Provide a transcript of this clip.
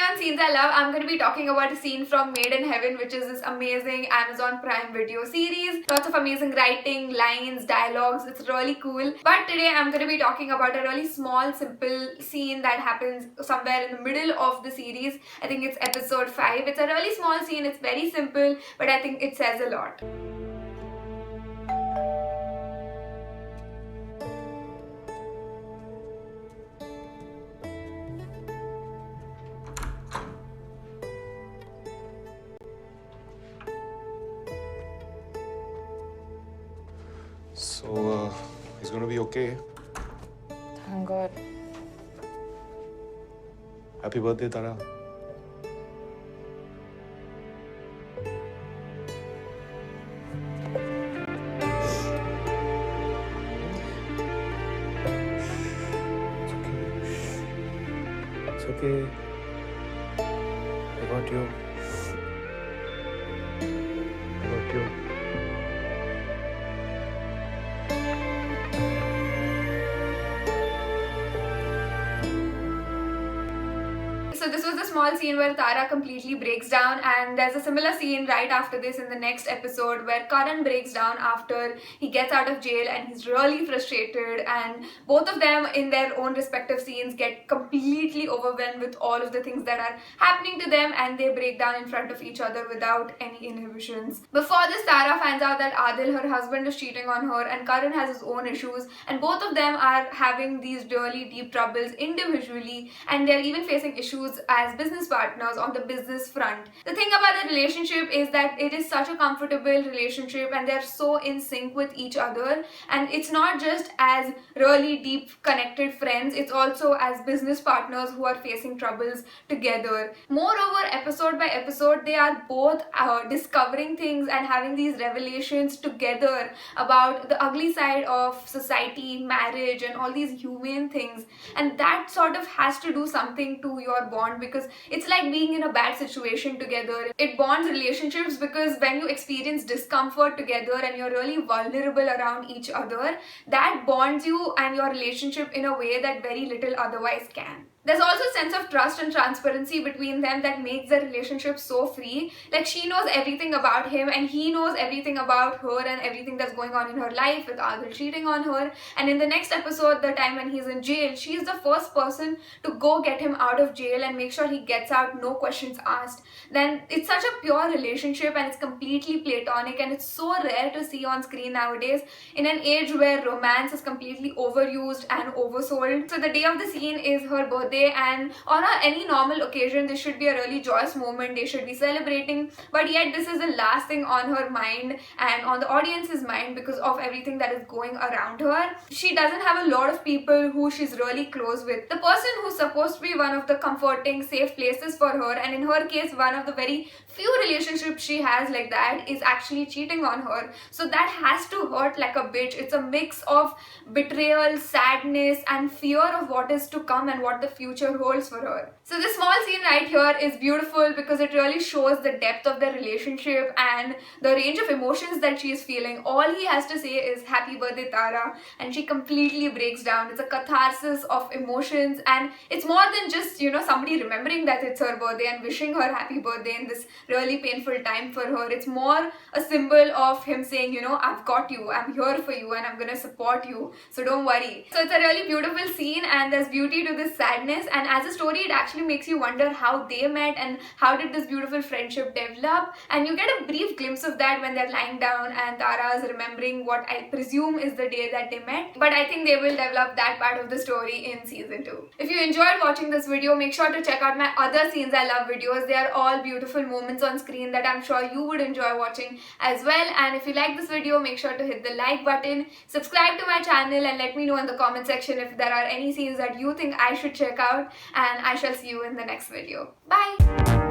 on Scenes I Love, I'm going to be talking about a scene from Made in Heaven, which is this amazing Amazon Prime Video series. Lots of amazing writing, lines, dialogues. It's really cool. But today I'm going to be talking about a really small, simple scene that happens somewhere in the middle of the series. I think it's episode 5. It's a really small scene. It's very simple, but I think it says a lot. So, he's gonna be okay. Thank God. Happy birthday, Tara. It's okay. I got you. I got you. So this was the small scene where Tara completely breaks down, and there's a similar scene right after this in the next episode where Karan breaks down after he gets out of jail and he's really frustrated, and both of them in their own respective scenes get completely overwhelmed with all of the things that are happening to them, and they break down in front of each other without any inhibitions. Before this, Tara finds out that Adil, her husband, is cheating on her, and Karan has his own issues, and both of them are having these really deep troubles individually, and they're even facing issues as business partners on the business front. The thing about the relationship is that it is such a comfortable relationship and they're so in sync with each other, and it's not just as really deep connected friends, it's also as business partners who are facing troubles together. Moreover, episode by episode, they are both discovering things and having these revelations together about the ugly side of society, marriage, and all these human things, and that sort of has to do something to your bond, because it's like being in a bad situation together. It bonds relationships because when you experience discomfort together and you're really vulnerable around each other, that bonds you and your relationship in a way that very little otherwise can. There's also a sense of trust and transparency between them that makes their relationship so free. Like, she knows everything about him and he knows everything about her and everything that's going on in her life with Adil cheating on her. And in the next episode, the time when he's in jail, she's the first person to go get him out of jail and make sure he gets out, no questions asked. Then it's such a pure relationship and it's completely platonic, and it's so rare to see on screen nowadays in an age where romance is completely overused and oversold. So the day of the scene is her birthday, and on any normal occasion this should be a really joyous moment, they should be celebrating, but yet this is the last thing on her mind and on the audience's mind because of everything that is going around her. She doesn't have a lot of people who she's really close with. The person who's supposed to be one of the comforting, safe places for her, and in her case one of the very few relationships she has like that, is actually cheating on her. So that has to hurt like a bitch. It's a mix of betrayal, sadness, and fear of what is to come and what the future holds for her. So this small scene right here is beautiful because it really shows the depth of their relationship and the range of emotions that she is feeling. All he has to say is happy birthday, Tara, and she completely breaks down. It's a catharsis of emotions, and it's more than just, somebody remembering that it's her birthday and wishing her happy birthday in this really painful time for her. It's more a symbol of him saying, I've got you, I'm here for you, and I'm gonna support you, so don't worry. So it's a really beautiful scene, and there's beauty to this sadness, and as a story it actually makes you wonder how they met and how did this beautiful friendship develop, and you get a brief glimpse of that when they're lying down and Tara is remembering what I presume is the day that they met, but I think they will develop that part of the story in season 2. If you enjoyed watching this video, make sure to check out my other Scenes I Love videos. They are all beautiful moments on screen that I'm sure you would enjoy watching as well, and if you like this video, make sure to hit the like button, subscribe to my channel, and let me know in the comment section if there are any scenes that you think I should check out, and I shall see you in the next video. Bye!